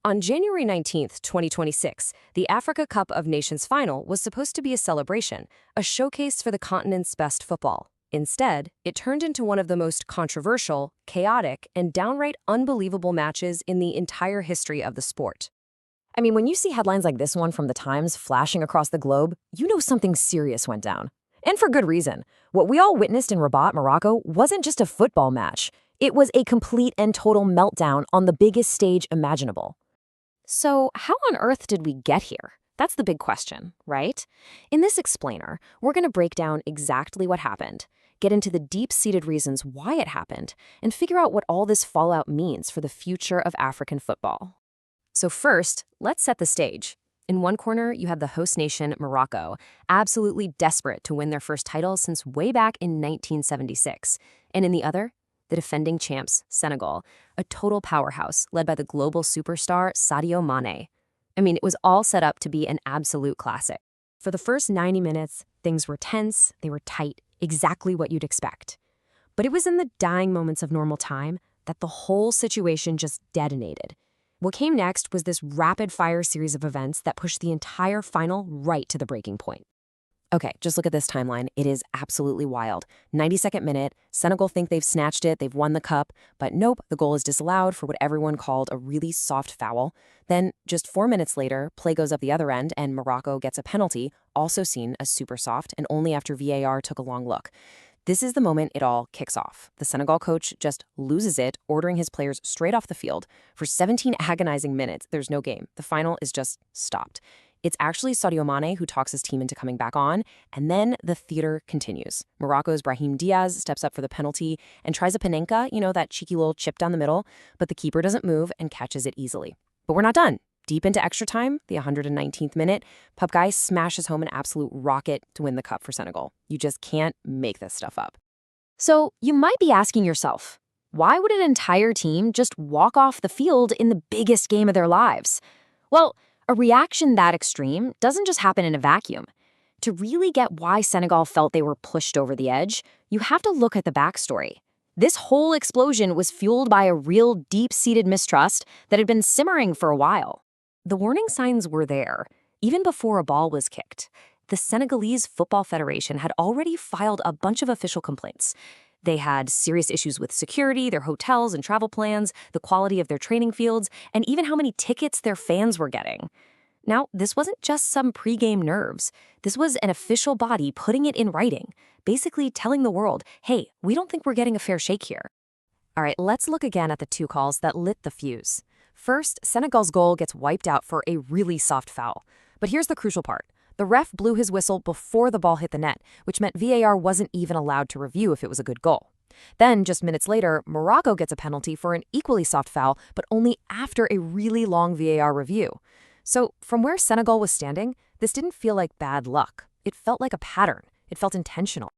On January 19th, 2026, the Africa Cup of Nations final was supposed to be a celebration, a showcase for the continent's best football. Instead, it turned into one of the most controversial, chaotic, and downright unbelievable matches in the entire history of the sport. I mean, when you see headlines like this one from the Times flashing across the globe, you know something serious went down. And for good reason. What we all witnessed in Rabat, Morocco, wasn't just a football match. It was a complete and total meltdown on the biggest stage imaginable. So, how on earth did we get here? That's the big question, right? In this explainer, we're going to break down exactly what happened, get into the deep-seated reasons why it happened, and figure out what all this fallout means for the future of African football. So first, let's set the stage. In one corner, you have the host nation, Morocco, absolutely desperate to win their first title since way back in 1976. And in the other, the defending champs, Senegal, a total powerhouse led by the global superstar Sadio Mané. I mean, it was all set up to be an absolute classic. For the first 90 minutes, things were tense, they were tight, exactly what you'd expect. But it was in the dying moments of normal time that the whole situation just detonated. What came next was this rapid-fire series of events that pushed the entire final right to the breaking point. Okay, just look at this timeline. It is absolutely wild. 92nd minute, Senegal think they've snatched it, they've won the cup, but nope, the goal is disallowed for what everyone called a really soft foul. Then, just 4 minutes later, play goes up the other end and Morocco gets a penalty, also seen as super soft, and only after VAR took a long look. This is the moment it all kicks off. The Senegal coach just loses it, ordering his players straight off the field. For 17 agonizing minutes, there's no game. The final is just stopped. It's actually Sadio Mané who talks his team into coming back on, and then the theater continues. Morocco's Brahim Diaz steps up for the penalty and tries a panenka, that cheeky little chip down the middle, but the keeper doesn't move and catches it easily. But we're not done. Deep into extra time, the 119th minute, Pup Guy smashes home an absolute rocket to win the cup for Senegal. You just can't make this stuff up. So you might be asking yourself, why would an entire team just walk off the field in the biggest game of their lives? Well, a reaction that extreme doesn't just happen in a vacuum. To really get why Senegal felt they were pushed over the edge, you have to look at the backstory. This whole explosion was fueled by a real deep-seated mistrust that had been simmering for a while. The warning signs were there, even before a ball was kicked. The Senegalese Football Federation had already filed a bunch of official complaints. They had serious issues with security, their hotels and travel plans, the quality of their training fields, and even how many tickets their fans were getting. Now, this wasn't just some pregame nerves. This was an official body putting it in writing, basically telling the world, hey, we don't think we're getting a fair shake here. All right, let's look again at the two calls that lit the fuse. First, Senegal's goal gets wiped out for a really soft foul. But here's the crucial part. The ref blew his whistle before the ball hit the net, which meant VAR wasn't even allowed to review if it was a good goal. Then, just minutes later, Morocco gets a penalty for an equally soft foul, but only after a really long VAR review. So, from where Senegal was standing, this didn't feel like bad luck. It felt like a pattern. It felt intentional.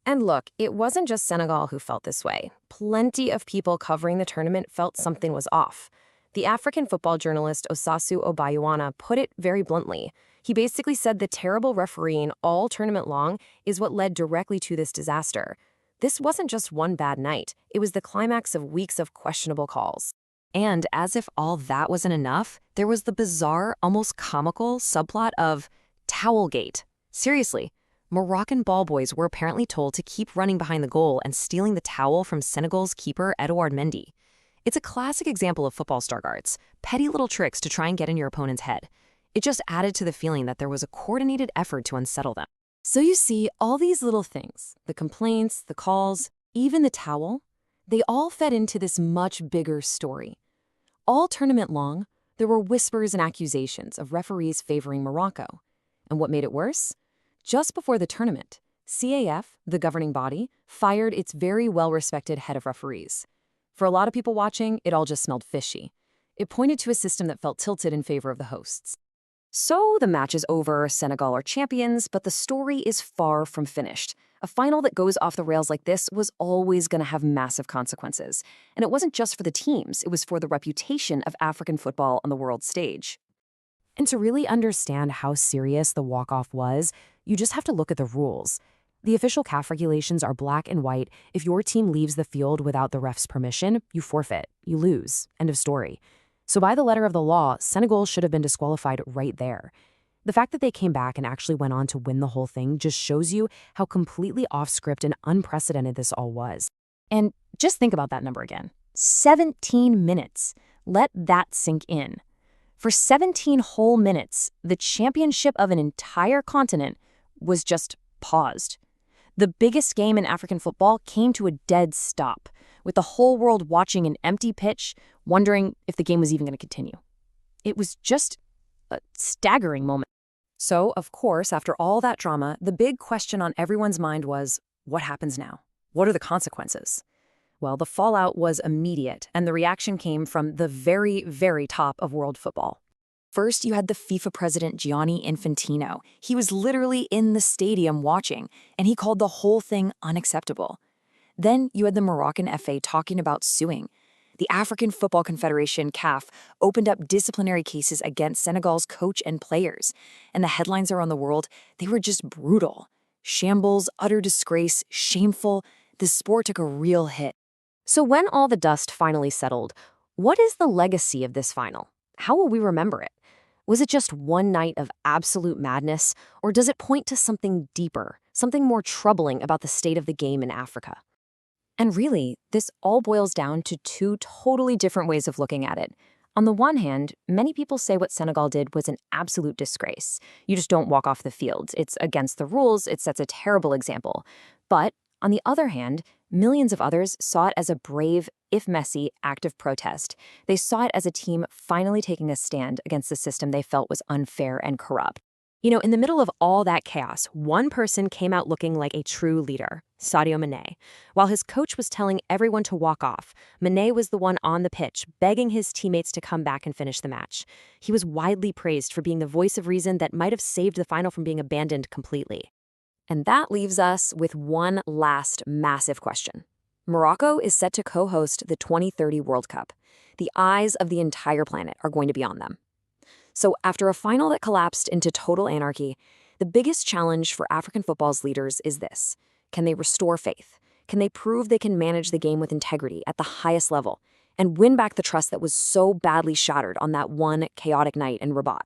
And look, it wasn't just Senegal who felt this way. Plenty of people covering the tournament felt something was off. The African football journalist Osasu Obayuwana put it very bluntly. He basically said the terrible refereeing all tournament long is what led directly to this disaster. This wasn't just one bad night. It was the climax of weeks of questionable calls. And as if all that wasn't enough, there was the bizarre, almost comical subplot of Towelgate. Seriously, Moroccan ball boys were apparently told to keep running behind the goal and stealing the towel from Senegal's keeper Edouard Mendy. It's a classic example of football stargards, petty little tricks to try and get in your opponent's head. It just added to the feeling that there was a coordinated effort to unsettle them. So you see, all these little things, the complaints, the calls, even the towel, they all fed into this much bigger story. All tournament long, there were whispers and accusations of referees favoring Morocco. And what made it worse? Just before the tournament, CAF, the governing body, fired its very well-respected head of referees. For a lot of people watching, it all just smelled fishy. It pointed to a system that felt tilted in favor of the hosts. So the match is over, Senegal are champions, but the story is far from finished. A final that goes off the rails like this was always going to have massive consequences. And it wasn't just for the teams, it was for the reputation of African football on the world stage. And to really understand how serious the walk-off was, you just have to look at the rules. The official CAF regulations are black and white. If your team leaves the field without the ref's permission, you forfeit, you lose. End of story. So by the letter of the law, Senegal should have been disqualified right there. The fact that they came back and actually went on to win the whole thing just shows you how completely off script and unprecedented this all was. And just think about that number again. 17 minutes. Let that sink in. For 17 whole minutes, the championship of an entire continent was just paused. The biggest game in African football came to a dead stop, with the whole world watching an empty pitch, wondering if the game was even going to continue. It was just a staggering moment. So, of course, after all that drama, the big question on everyone's mind was, what happens now? What are the consequences? Well, the fallout was immediate, and the reaction came from the very, very top of world football. First, you had the FIFA president Gianni Infantino. He was literally in the stadium watching, and he called the whole thing unacceptable. Then you had the Moroccan FA talking about suing. The African Football Confederation, CAF, opened up disciplinary cases against Senegal's coach and players. And the headlines around the world, they were just brutal. Shambles, utter disgrace, shameful. The sport took a real hit. So when all the dust finally settled, what is the legacy of this final? How will we remember it? Was it just one night of absolute madness, or does it point to something deeper, something more troubling about the state of the game in Africa? And really, this all boils down to two totally different ways of looking at it. On the one hand, many people say what Senegal did was an absolute disgrace. You just don't walk off the field. It's against the rules. It sets a terrible example. But on the other hand, millions of others saw it as a brave, if messy, act of protest. They saw it as a team finally taking a stand against the system they felt was unfair and corrupt. You know, in the middle of all that chaos, one person came out looking like a true leader, Sadio Mané. While his coach was telling everyone to walk off, Mané was the one on the pitch, begging his teammates to come back and finish the match. He was widely praised for being the voice of reason that might have saved the final from being abandoned completely. And that leaves us with one last massive question. Morocco is set to co-host the 2030 World Cup. The eyes of the entire planet are going to be on them. So after a final that collapsed into total anarchy, the biggest challenge for African football's leaders is this. Can they restore faith? Can they prove they can manage the game with integrity at the highest level and win back the trust that was so badly shattered on that one chaotic night in Rabat?